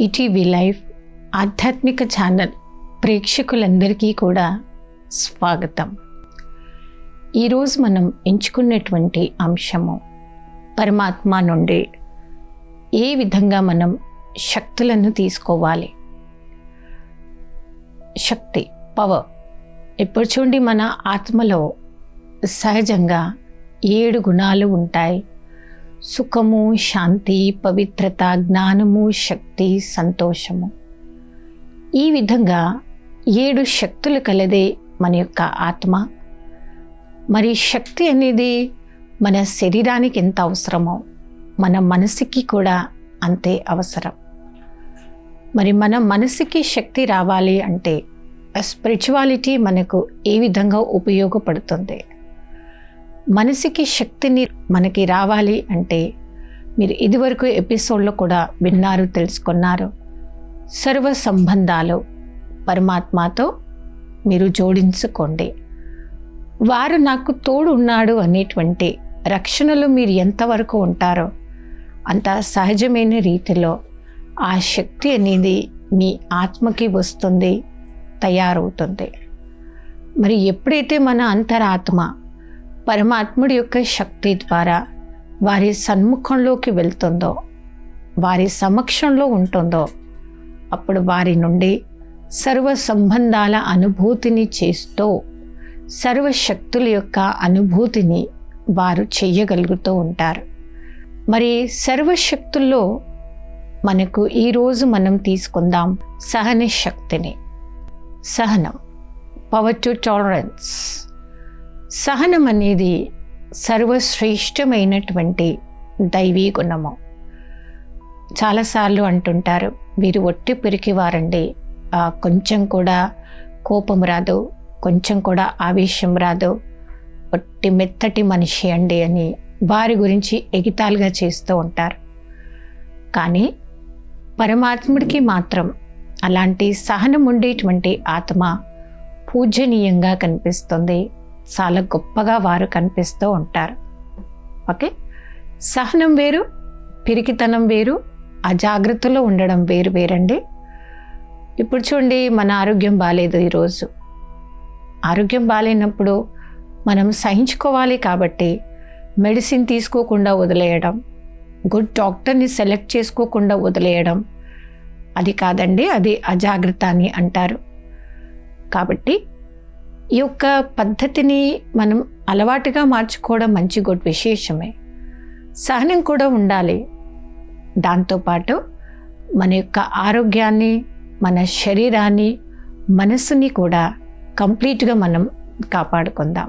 ETV live ఆధ్యాత్మిక channel ప్రేక్షకులందరికీ కూడా స్వాగతం. ఈరోజు మనం ఎంచుకున్నటువంటి అంశము పరమాత్మ నుండి ఏ విధంగా మనం శక్తులను తీసుకోవాలి. శక్తి, పవర్. ఇప్పుడు చూడండి, మన ఆత్మలో సహజంగా 7 గుణాలు ఉంటాయి. సుఖము, శాంతి, పవిత్రత, జ్ఞానము, శక్తి, సంతోషము. ఈ విధంగా 7 శక్తులు కలదే మన యొక్క ఆత్మ. మరి శక్తి అనేది మన శరీరానికి ఎంత అవసరమో మన మనసుకి కూడా అంతే అవసరం. మరి మన మనసుకి శక్తి రావాలి అంటే స్పిరిచువాలిటీ మనకు ఏ విధంగా ఉపయోగపడుతుంది? మనసుకి శక్తిని మనకి రావాలి అంటే మీరు ఇదివరకు ఎపిసోడ్లో కూడా విన్నారు, తెలుసుకున్నారు. సర్వ సంబంధాలు పరమాత్మతో మీరు జోడించుకోండి. వారు నాకు తోడు ఉన్నాడు అనేటువంటి రక్షణలో మీరు ఎంతవరకు ఉంటారో అంత సహజమైన రీతిలో ఆ శక్తి అనేది మీ ఆత్మకి వస్తుంది, తయారవుతుంది. మరి ఎప్పుడైతే మన అంతరాత్మ పరమాత్ముడి యొక్క శక్తి ద్వారా వారి సన్ముఖంలోకి వెళ్తుందో, వారి సమక్షంలో ఉంటుందో, అప్పుడు వారి నుండి సర్వ సంబంధాల అనుభూతిని చేస్తూ సర్వశక్తుల యొక్క అనుభూతిని వారు చెయ్యగలుగుతూ ఉంటారు. మరి సర్వశక్తుల్లో మనకు ఈరోజు మనం తీసుకుందాం సహన శక్తిని. సహనం, పవర్ టు టాలరెన్స్. సహనం అనేది సర్వశ్రేష్టమైనటువంటి దైవీ గుణము. చాలాసార్లు అంటుంటారు, వీరు ఒట్టి పిరికివారండి, కొంచెం కూడా కోపం రాదు, కొంచెం కూడా ఆవేశం రాదు, ఒట్టి మెత్తటి మనిషి అండి అని వారి గురించి ఎగితాలుగా చేస్తూ ఉంటారు. కానీ పరమాత్ముడికి మాత్రం అలాంటి సహనం ఉండేటువంటి ఆత్మ పూజనీయంగా కనిపిస్తుంది. చాలా గొప్పగా వారు కనిపిస్తూ ఉంటారు. ఓకే, సహనం వేరు, పిరికితనం వేరు, అజాగ్రత్తలో ఉండడం వేరు వేరండి. ఇప్పుడు చూడండి, మన ఆరోగ్యం బాగాలేదు. ఈరోజు ఆరోగ్యం బాగాలేనప్పుడు మనం సహించుకోవాలి కాబట్టి మెడిసిన్ తీసుకోకుండా వదిలేయడం, గుడ్ డాక్టర్ని సెలెక్ట్ చేసుకోకుండా వదిలేయడం, అది కాదండి, అది అజాగ్రత్త అని అంటారు. కాబట్టి ఈ యొక్క పద్ధతిని మనం అలవాటుగా మార్చుకోవడం మంచి గుడ్ విశేషమే. సహనం కూడా ఉండాలి. దాంతోపాటు మన యొక్క ఆరోగ్యాన్ని, మన శరీరాన్ని, మనసుని కూడా కంప్లీట్గా మనం కాపాడుకుందాం.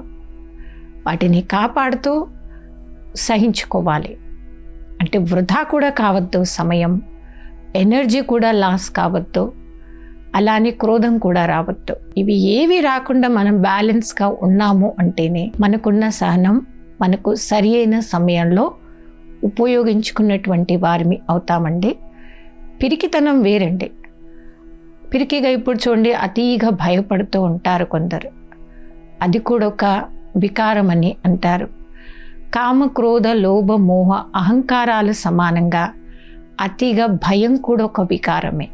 వాటిని కాపాడుతూ సహించుకోవాలి. అంటే వృధా కూడా కావద్దు సమయం, ఎనర్జీ కూడా లాస్ కావద్దు, అలానే క్రోధం కూడా రావద్దు. ఇవి ఏవి రాకుండా మనం బ్యాలెన్స్గా ఉన్నాము అంటేనే మనకున్న సహనం మనకు సరి అయిన సమయంలో ఉపయోగించుకున్నటువంటి వారిని అవుతామండి. పిరికితనం వేరండి. పిరికిగా ఇప్పుడు చూడండి, అతిగా భయపడుతూ ఉంటారు కొందరు. అది కూడా ఒక వికారం అని అంటారు. కామ, క్రోధ, లోభ, మోహ, అహంకారాలు సమానంగా అతిగా భయం కూడా ఒక వికారమే.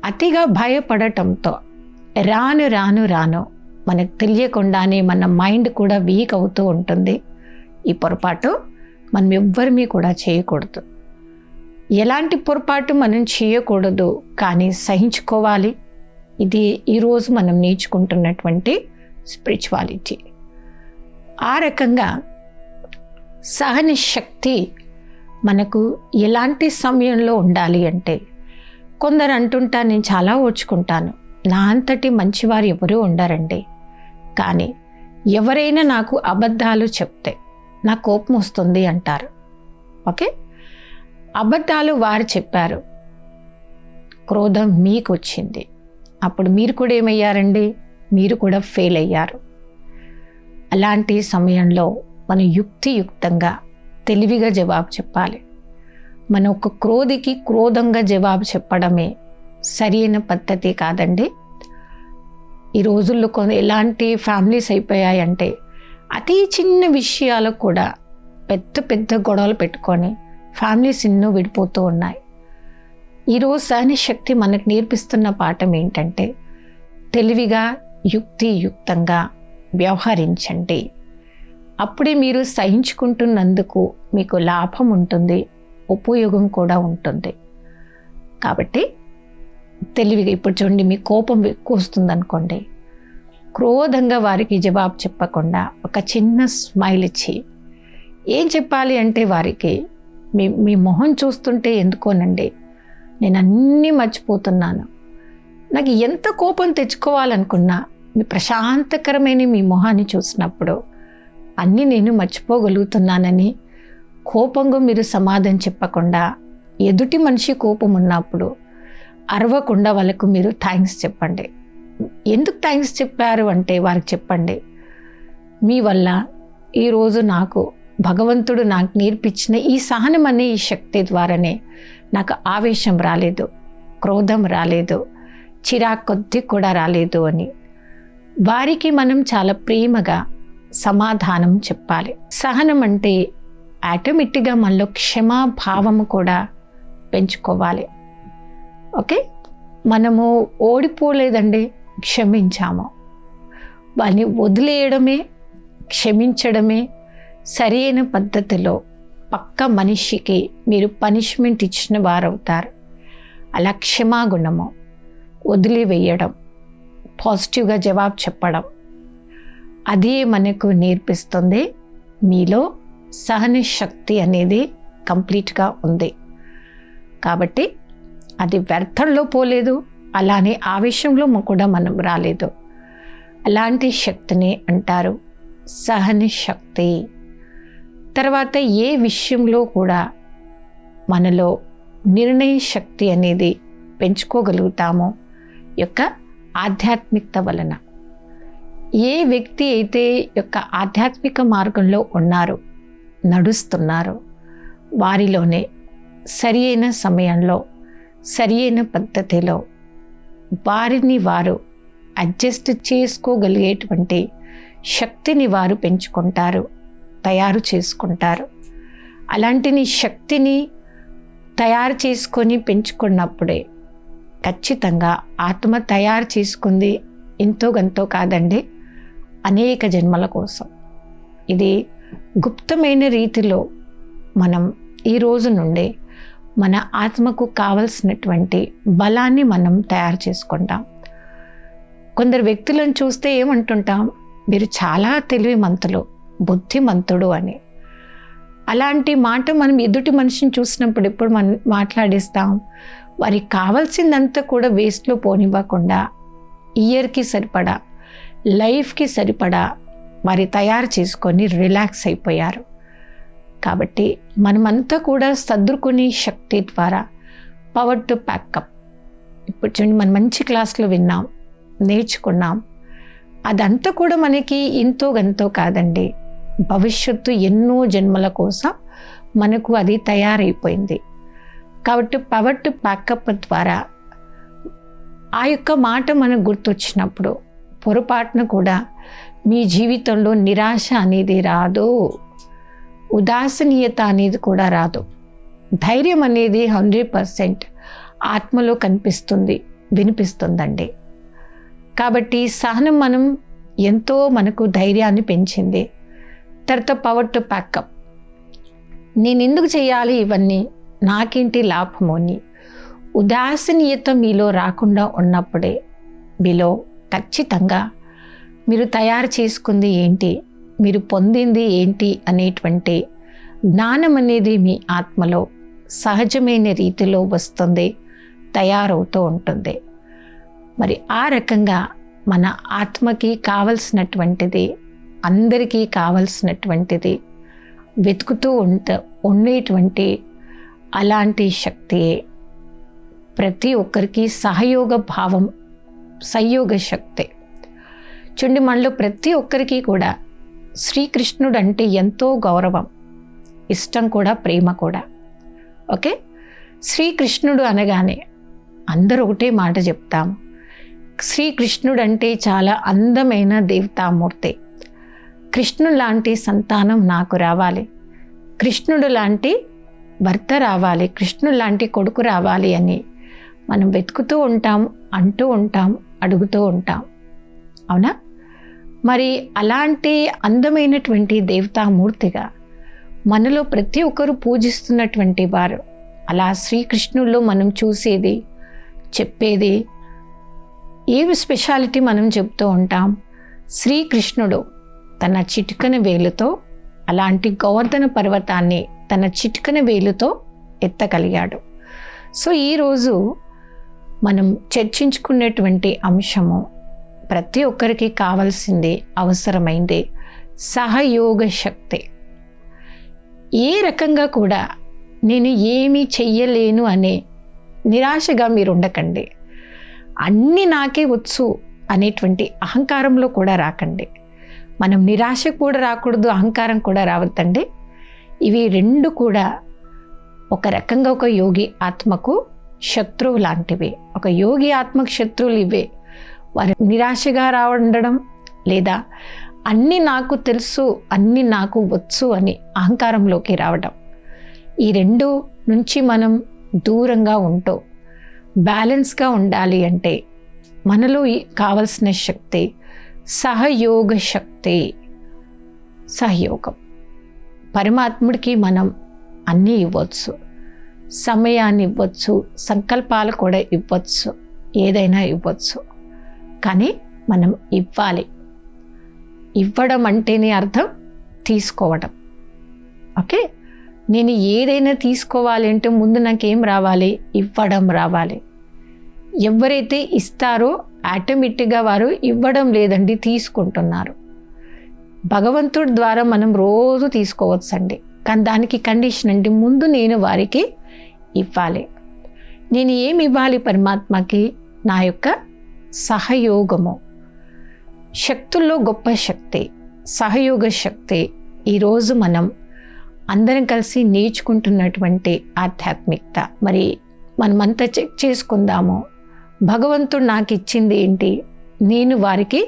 అతిగా భయపడటంతో రాను రాను రాను మనకు తెలియకుండానే మన మైండ్ కూడా వీక్ అవుతూ ఉంటుంది. ఈ పొరపాటు మనం ఎవ్వరిమీ కూడా చేయకూడదు. ఎలాంటి పొరపాటు మనం చేయకూడదు, కానీ సహించుకోవాలి. ఇది ఈరోజు మనం నేర్చుకుంటున్నటువంటి స్పిరిచువాలిటీ. ఆ రకంగా సహన శక్తి మనకు ఎలాంటి సమయంలో ఉండాలి అంటే, కొందరు అంటుంటారు, నేను చాలా ఓర్చుకుంటాను, నా అంతటి మంచివారు ఎవరూ ఉండరండి, కానీ ఎవరైనా నాకు అబద్ధాలు చెప్తే నా కోపం వస్తుంది అంటారు. ఓకే, అబద్ధాలు వారు చెప్పారు, క్రోధం మీకు వచ్చింది, అప్పుడు మీరు కూడా ఏమయ్యారండి? మీరు కూడా ఫెయిల్ అయ్యారు. అలాంటి సమయంలో మనం యుక్తియుక్తంగా తెలివిగా జవాబు చెప్పాలి. మన ఒక క్రోధికి క్రోధంగా జవాబు చెప్పడమే సరైన పద్ధతి కాదండి. ఈ రోజుల్లో ఎలాంటి ఫ్యామిలీస్ అయిపోయాయంటే అతి చిన్న విషయాలకు కూడా పెద్ద పెద్ద గొడవలు పెట్టుకొని ఫ్యామిలీస్ ఎన్నో విడిపోతూ ఉన్నాయి. ఈరోజు సహనశక్తి మనకు నేర్పిస్తున్న పాఠం ఏంటంటే, తెలివిగా యుక్తియుక్తంగా వ్యవహరించండి. అప్పుడే మీరు సహించుకుంటున్నందుకు మీకు లాభం ఉంటుంది, ఉపయోగం కూడా ఉంటుంది. కాబట్టి తెలివిగా, ఇప్పుడు చూడండి, మీ కోపం ఎక్కువ వస్తుందనుకోండి, క్రోధంగా వారికి జవాబు చెప్పకుండా ఒక చిన్న స్మైల్ ఇచ్చి ఏం చెప్పాలి అంటే, వారికి మీ మొహం చూస్తుంటే ఎందుకోనండి నేను అన్నీ మర్చిపోతున్నాను, నాకు ఎంత కోపం తెచ్చుకోవాలనుకున్నా మీ ప్రశాంతకరమైన మీ మొహాన్ని చూసినప్పుడు అన్నీ నేను మర్చిపోగలుగుతున్నానని కోపంగా మీరు సమాధానం చెప్పకుండా, ఎదుటి మనిషి కోపం ఉన్నప్పుడు అరవకుండా వాళ్ళకు మీరు థ్యాంక్స్ చెప్పండి. ఎందుకు థ్యాంక్స్ చెప్పారు అంటే వారికి చెప్పండి, మీ వల్ల ఈరోజు నాకు భగవంతుడు నాకు నేర్పించిన ఈ సహనం అనే ఈ శక్తి ద్వారానే నాకు ఆవేశం రాలేదు, క్రోధం రాలేదు, చిరాకు కొద్ది కూడా రాలేదు అని వారికి మనం చాలా ప్రేమగా సమాధానం చెప్పాలి. సహనం అంటే ఆటోమేటిక్గా మనలో క్షమాభావము కూడా పెంచుకోవాలి. ఓకే, మనము ఓడిపోలేదండి, క్షమించాము. వారిని వదిలేయడమే, క్షమించడమే సరైన పద్ధతిలో పక్క మనిషికి మీరు పనిష్మెంట్ ఇచ్చిన వారవుతారు. అలా క్షమాగుణము, వదిలివేయడం, పాజిటివ్గా జవాబు చెప్పడం, అదే మనకు నేర్పిస్తుంది మీలో సహన శక్తి అనేది కంప్లీట్గా ఉంది. కాబట్టి అది వ్యర్థంలో పోలేదు, అలానే ఆవేశంలో కూడా మనం రాలేదు. అలాంటి శక్తిని అంటారు సహన శక్తి. తర్వాత ఏ విషయంలో కూడా మనలో నిర్ణయ శక్తి అనేది పెంచుకోగలుగుతామో యొక్క ఆధ్యాత్మికత వలన. ఏ వ్యక్తి అయితే యొక్క ఆధ్యాత్మిక మార్గంలో ఉన్నారో, నడుస్తున్నారో, వారిలోనే సరి అయిన సమయంలో సరి అయిన పద్ధతిలో వారిని వారు అడ్జస్ట్ చేసుకోగలిగేటువంటి శక్తిని వారు పెంచుకుంటారు, తయారు చేసుకుంటారు. అలాంటి నీ శక్తిని తయారు చేసుకొని పెంచుకున్నప్పుడే ఖచ్చితంగా ఆత్మ తయారు చేసుకుంది ఎంతో గంతో కాదండి, అనేక జన్మల కోసం. ఇది గుప్తమైన రీతిలో మనం ఈ రోజు నుండే మన ఆత్మకు కావలసినటువంటి బలాన్ని మనం తయారు చేసుకుంటాం. కొందరు వ్యక్తులను చూస్తే ఏమంటుంటాం, మీరు చాలా తెలివిమంతులు, బుద్ధిమంతుడు అని. అలాంటి మాట మనం ఎదుటి మనిషిని చూసినప్పుడు ఎప్పుడు మనం మాట్లాడిస్తాం, వారికి కావాల్సిందంతా కూడా వేస్ట్లో పోనివ్వకుండా ఇయర్కి సరిపడా, లైఫ్కి సరిపడా వారి తయారు చేసుకొని రిలాక్స్ అయిపోయారు. కాబట్టి మనమంతా కూడా సర్దుకునే శక్తి ద్వారా పవర్ టు ప్యాకప్. ఇప్పుడు చూడండి, మనం మంచి క్లాస్లో విన్నాం, నేర్చుకున్నాం. అదంతా కూడా మనకి ఇంతో గంతో కాదండి, భవిష్యత్తు ఎన్నో జన్మల కోసం మనకు అది తయారైపోయింది. కాబట్టి పవర్ టు ప్యాకప్ ద్వారా ఆ యొక్క మాట మనకు గుర్తొచ్చినప్పుడు పొరపాటున కూడా మీ జీవితంలో నిరాశ అనేది రాదు, ఉదాసీనత అనేది కూడా రాదు. ధైర్యం అనేది 100% ఆత్మలో కనిపిస్తుంది, వినిపిస్తుందండి. కాబట్టి సహనం మనం ఎంతో మనకు ధైర్యాన్ని పెంచింది. తర్వాత పవర్ టు ప్యాకప్, నేను ఎందుకు చేయాలి ఇవన్నీ, నాకేంటి లాభము అని ఉదాసీనత మీలో రాకుండా ఉన్నప్పుడే మీలో ఖచ్చితంగా మీరు తయారు చేసుకుంది ఏంటి, మీరు పొందింది ఏంటి అనేటువంటి జ్ఞానం అనేది మీ ఆత్మలో సహజమైన రీతిలో వస్తుంది, తయారవుతూ ఉంటుంది. మరి ఆ రకంగా మన ఆత్మకి కావలసినటువంటిది, అందరికీ కావలసినటువంటిది వెతుకుతూ ఉండేటువంటి అలాంటి శక్తియే ప్రతి ఒక్కరికి సహయోగ భావం, సంయోగ శక్తి. చూడండి, మనలో ప్రతి ఒక్కరికి కూడా శ్రీకృష్ణుడు అంటే ఎంతో గౌరవం, ఇష్టం కూడా, ప్రేమ కూడా. ఓకే, శ్రీకృష్ణుడు అనగానే అందరూ ఒకటే మాట చెప్తాం, శ్రీకృష్ణుడు అంటే చాలా అందమైన దేవతామూర్తి, కృష్ణుడు లాంటి సంతానం నాకు రావాలి, కృష్ణుడు లాంటి భర్త రావాలి, కృష్ణుడు లాంటి కొడుకు రావాలి అని మనం వెతుకుతూ ఉంటాం, అంటూ ఉంటాం, అడుగుతూ ఉంటాం. అవునా? మరి అలాంటి అందమైనటువంటి దేవతామూర్తిగా మనలో ప్రతి ఒక్కరూ పూజిస్తున్నటువంటి వారు, అలా శ్రీకృష్ణుల్లో మనం చూసేది, చెప్పేది ఏమి స్పెషాలిటీ మనం చెప్తూ ఉంటాం. శ్రీకృష్ణుడు తన చిటికన వేలుతో అలాంటి గోవర్ధన పర్వతాన్ని తన చిటికన వేలుతో ఎత్తగలిగాడు. సో ఈరోజు మనం చర్చించుకునేటువంటి అంశము ప్రతి ఒక్కరికి కావాల్సింది, అవసరమైంది సహయోగ శక్తి. ఏ రకంగా కూడా నేను ఏమీ చెయ్యలేను అనే నిరాశగా మీరు ఉండకండి. అన్నీ నాకే వచ్చు అనేటువంటి అహంకారంలో కూడా రాకండి. మనం నిరాశ కూడా రాకూడదు, అహంకారం కూడా రావద్దండి. ఇవి రెండు కూడా ఒక రకంగా ఒక యోగి ఆత్మకు శత్రువు లాంటివి. ఒక యోగి ఆత్మకు శత్రువులు ఇవే. వారు నిరాశగా ఉండడం, లేదా అన్నీ నాకు తెలుసు, అన్నీ నాకు వచ్చు అని అహంకారంలోకి రావడం. ఈ రెండు నుంచి మనం దూరంగా ఉంటూ బ్యాలెన్స్గా ఉండాలి అంటే మనలో కావలసిన శక్తి సహయోగ శక్తి. సహయోగం. పరమాత్ముడికి మనం అన్నీ ఇవ్వచ్చు, సమయాన్ని ఇవ్వచ్చు, సంకల్పాలు కూడా ఇవ్వచ్చు, ఏదైనా ఇవ్వచ్చు. కానీ మనం ఇవ్వాలి. ఇవ్వడం అంటేనే అర్థం తీసుకోవడం. ఓకే, నేను ఏదైనా తీసుకోవాలి అంటే ముందు నాకేం రావాలి? ఇవ్వడం రావాలి. ఎవరైతే ఇస్తారో ఆటోమేటిక్గా వారు ఇవ్వడం లేదండి, తీసుకుంటున్నారు. భగవంతుడి ద్వారా మనం రోజు తీసుకోవచ్చండి, కానీ దానికి కండిషన్ అండి, ముందు నేను వారికి ఇవ్వాలి. నేను ఏమి ఇవ్వాలి పరమాత్మకి? నా యొక్క సహయోగము. శక్తుల్లో గొప్ప శక్తి సహయోగ శక్తి. ఈరోజు మనం అందరం కలిసి నేర్చుకుంటున్నటువంటి ఆధ్యాత్మికత. మరి మనమంతా చెక్ చేసుకుందాము. భగవంతుడు నాకు ఇచ్చింది ఏంటి, నేను వారికి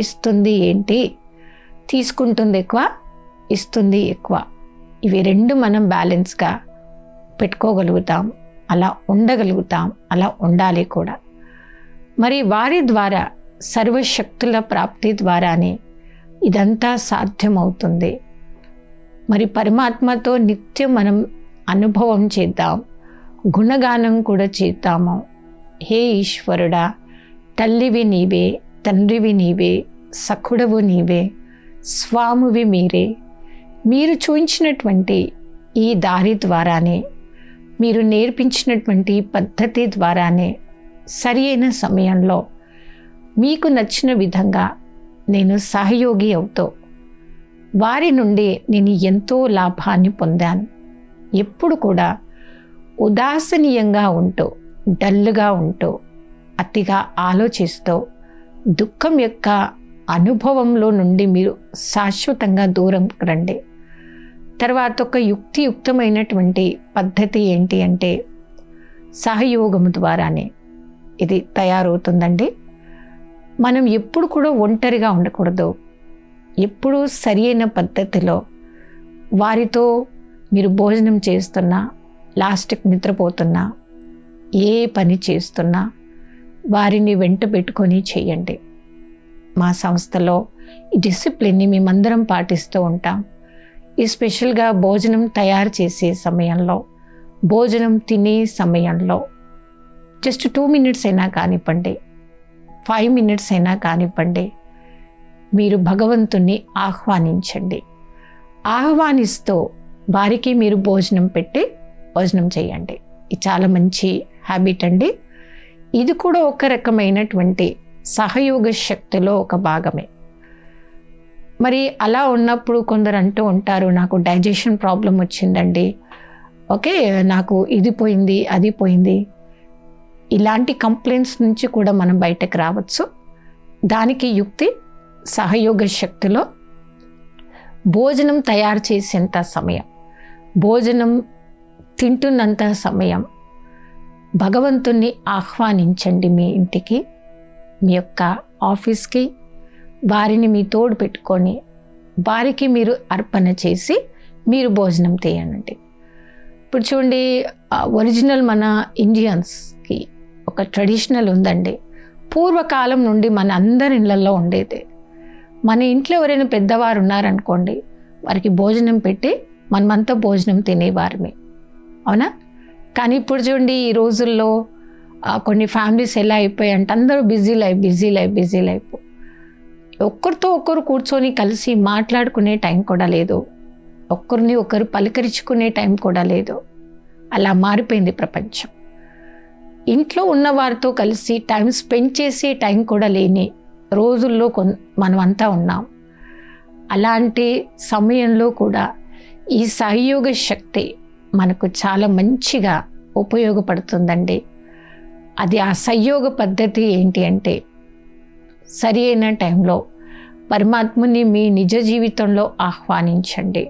ఇస్తుంది ఏంటి? తీసుకుంటుంది ఎక్కువ, ఇస్తుంది ఎక్కువ. ఇవి రెండు మనం బ్యాలెన్స్గా పెట్టుకోగలుగుతాం, అలా ఉండగలుగుతాం, అలా ఉండాలి కూడా. మరి వారి ద్వారా సర్వశక్తుల ప్రాప్తి ద్వారానే ఇదంతా సాధ్యమవుతుంది. మరి పరమాత్మతో నిత్యం మనం అనుభవం చేద్దాం, గుణగానం కూడా చేద్దాము. హే ఈశ్వరుడా, తల్లివి నీవే, తండ్రివి నీవే, సఖుడవు నీవే, స్వామివి మీరే. మీరు చూపించినటువంటి ఈ దారి ద్వారానే, మీరు నేర్పించినటువంటి పద్ధతి ద్వారానే సరి అయిన సమయంలో మీకు నచ్చిన విధంగా నేను సహయోగి అవుతూ వారి నుండి నేను ఎంతో లాభాన్ని పొందాను. ఎప్పుడు కూడా ఉదాసనీయంగా ఉంటూ, డల్గా ఉంటూ, అతిగా ఆలోచిస్తూ, దుఃఖం యొక్క అనుభవంలో నుండి మీరు శాశ్వతంగా దూరం రండి. తర్వాత ఒక యుక్తియుక్తమైనటువంటి పద్ధతి ఏంటి అంటే సహయోగము ద్వారానే ఇది తయారవుతుందండి. మనం ఎప్పుడు కూడా ఒంటరిగా ఉండకూడదు. ఎప్పుడూ సరి అయిన పద్ధతిలో వారితో మీరు భోజనం చేస్తున్నా, లాస్ట్కి నిద్రపోతున్నా, ఏ పని చేస్తున్నా వారిని వెంట పెట్టుకొని చేయండి. మా సంస్థలో ఈ డిసిప్లిన్ని మేమందరం పాటిస్తూ ఉంటాం. ఈ స్పెషల్గా భోజనం తయారు చేసే సమయంలో, భోజనం తినే సమయంలో జస్ట్ 2 minutes అయినా కానివ్వండి, 5 minutes అయినా కానివ్వండి, మీరు భగవంతుణ్ణి ఆహ్వానించండి. ఆహ్వానిస్తూ వారికి మీరు భోజనం పెట్టి భోజనం చేయండి. ఇది చాలా మంచి హ్యాబిట్ అండి. ఇది కూడా ఒక రకమైనటువంటి సహయోగ శక్తిలో ఒక భాగమే. మరి అలా ఉన్నప్పుడు కొందరు అంటూ ఉంటారు, నాకు డైజెషన్ ప్రాబ్లం వచ్చిందండి, ఓకే నాకు ఇది పోయింది, అది పోయింది. ఇలాంటి కంప్లైంట్స్ నుంచి కూడా మనం బయటకు రావచ్చు. దానికి యుక్తి సహయోగ శక్తిలో భోజనం తయారు చేసేంత సమయం, భోజనం తింటున్నంత సమయం భగవంతుణ్ణి ఆహ్వానించండి. మీ ఇంటికి, మీ యొక్క ఆఫీస్కి వారిని మీ తోడు పెట్టుకొని వారికి మీరు అర్పణ చేసి మీరు భోజనం తీయండి. ఇప్పుడు చూడండి, ఒరిజినల్ మన ఇండియన్స్కి ఒక ట్రెడిషనల్ ఉందండి. పూర్వకాలం నుండి మన అందరి ఇళ్ళల్లో ఉండేది. మన ఇంట్లో ఎవరైనా పెద్దవారు ఉన్నారనుకోండి, వారికి భోజనం పెట్టి మనమంతా భోజనం తినేవారమే, అవునా? కానీ ఇప్పుడు చూడండి, ఈ రోజుల్లో కొన్ని ఫ్యామిలీస్ ఎలా అయిపోయాయి అంటే అందరూ బిజీ లైఫ్. ఒక్కరితో ఒక్కరు కూర్చొని కలిసి మాట్లాడుకునే టైం కూడా లేదు, ఒక్కరిని ఒకరు పలకరించుకునే టైం కూడా లేదు. అలా మారిపోయింది ప్రపంచం. ఇంట్లో ఉన్నవారితో కలిసి టైం స్పెండ్ చేసే టైం కూడా లేని రోజుల్లో మనమంతా ఉన్నాం. అలాంటి సమయంలో కూడా ఈ సహయోగ శక్తి మనకు చాలా మంచిగా ఉపయోగపడుతుందండి. అది ఆ సహయోగ పద్ధతి ఏంటి అంటే, సరి అయిన టైంలో పరమాత్మని మీ నిజ జీవితంలో ఆహ్వానించండి.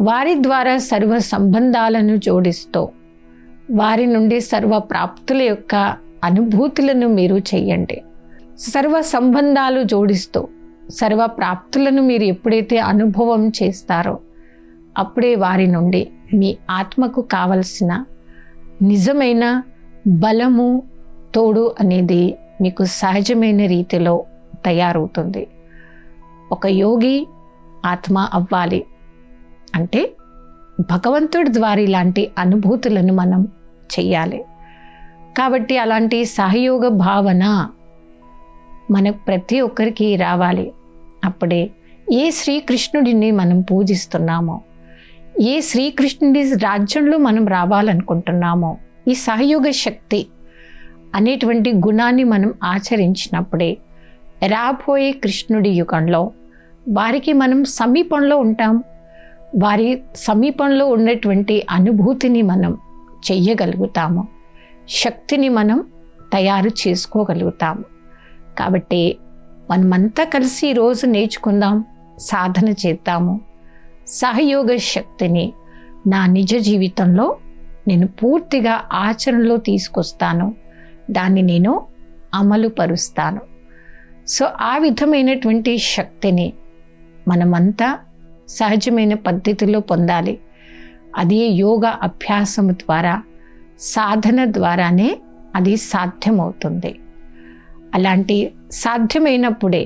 వారి ద్వారా సర్వ సంబంధాలను జోడిస్తూ వారి నుండి సర్వ ప్రాప్తుల యొక్క అనుభూతులను మీరు చెయ్యండి. సర్వ సంబంధాలు జోడిస్తూ సర్వ ప్రాప్తులను మీరు ఎప్పుడైతే అనుభవం చేస్తారో అప్పుడే వారి నుండి మీ ఆత్మకు కావలసిన నిజమైన బలము, తోడు అనేది మీకు సహజమైన రీతిలో తయారవుతుంది. ఒక యోగి ఆత్మ అవ్వాలి అంటే భగవంతుడి ద్వారా ఇలాంటి అనుభూతులను మనం చెయ్యాలి. కాబట్టి అలాంటి సహయోగ భావన మనకు ప్రతి ఒక్కరికి రావాలి. అప్పుడే ఏ శ్రీకృష్ణుడిని మనం పూజిస్తున్నామో, ఏ శ్రీకృష్ణుడి రాజ్యంలో మనం రావాలనుకుంటున్నామో, ఈ సహయోగ శక్తి అనేటువంటి గుణాన్ని మనం ఆచరించినప్పుడే రాబోయే కృష్ణుడి యుగంలో వారికి మనం సమీపంలో ఉంటాం. వారి సమీపంలో ఉన్నటువంటి అనుభూతిని మనం చెయ్యగలుగుతాము, శక్తిని మనం తయారు చేసుకోగలుగుతాము. కాబట్టి మనమంతా కలిసి ఈరోజు నేర్చుకుందాం, సాధన చేద్దాము. సహయోగ శక్తిని నా నిజ జీవితంలో నేను పూర్తిగా ఆచరణలో తీసుకొస్తాను, దాన్ని నేను అమలు పరుస్తాను. సో ఆ విధమైనటువంటి శక్తిని మనమంతా సహజమైన పద్ధతిలో పొందాలి. అది యోగా అభ్యాసము ద్వారా, సాధన ద్వారానే అది సాధ్యమవుతుంది. అలాంటి సాధ్యమైనప్పుడే,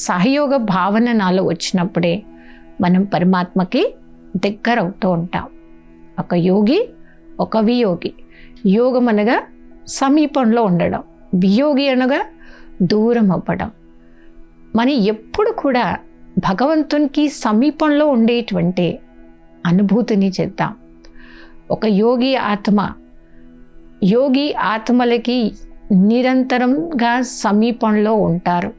సహయోగ భావన నాలో వచ్చినప్పుడే మనం పరమాత్మకి దగ్గర అవుతూ ఉంటాం. ఒక యోగి, ఒక వియోగి. యోగం అనగా సమీపంలో ఉండడం, వియోగి అనగా దూరం అవ్వడం. మనం ఎప్పుడు కూడా భగవంతునికి సమీపంలో ఉండేటువంటి అనుభూతిని చేద్దాం. ఒక యోగి ఆత్మలకి నిరంతరంగా సమీపంలో ఉంటారు.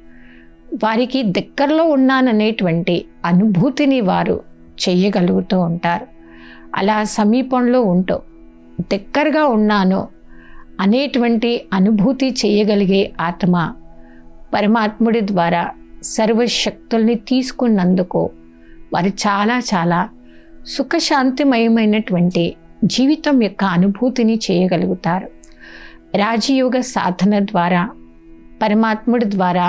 వారికి దగ్గరలో ఉన్నాననేటువంటి అనుభూతిని వారు చేయగలుగుతూ ఉంటారు. అలా సమీపంలో ఉంటూ దగ్గరగా ఉన్నాను అనేటువంటి అనుభూతి చేయగలిగే ఆత్మ పరమాత్ముడి ద్వారా సర్వశక్తుల్ని తీసుకున్నందుకు వారు చాలా చాలా సుఖశాంతిమయమైనటువంటి జీవితం యొక్క అనుభూతిని చేయగలుగుతారు. రాజయోగ సాధన ద్వారా, పరమాత్ముడి ద్వారా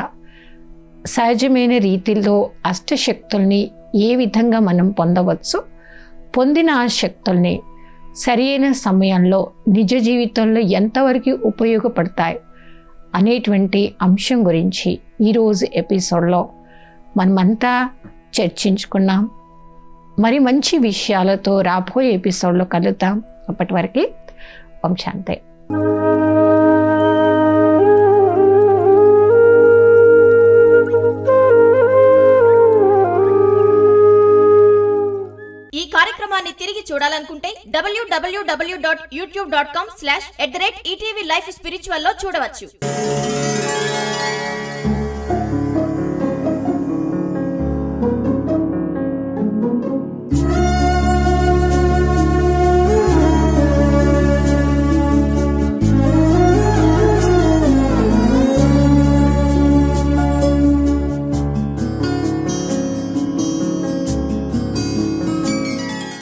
సహజమైన రీతిలో అష్టశక్తుల్ని ఏ విధంగా మనం పొందవచ్చు, పొందిన ఆ శక్తుల్ని సరైన సమయంలో నిజ జీవితంలో ఎంతవరకు ఉపయోగపడతాయి అనేటువంటి అంశం గురించి ఈరోజు ఎపిసోడ్లో మనమంతా చర్చించుకున్నాం. మరి మంచి విషయాలతో రాబోయే ఎపిసోడ్లో కలుద్దాం. అప్పటి వరకు ఓం శాంతి. ఈ కార్యక్రమాన్ని తిరిగి చూడాలనుకుంటే www.youtube.com/@ETV Life Spiritual లో చూడవచ్చు.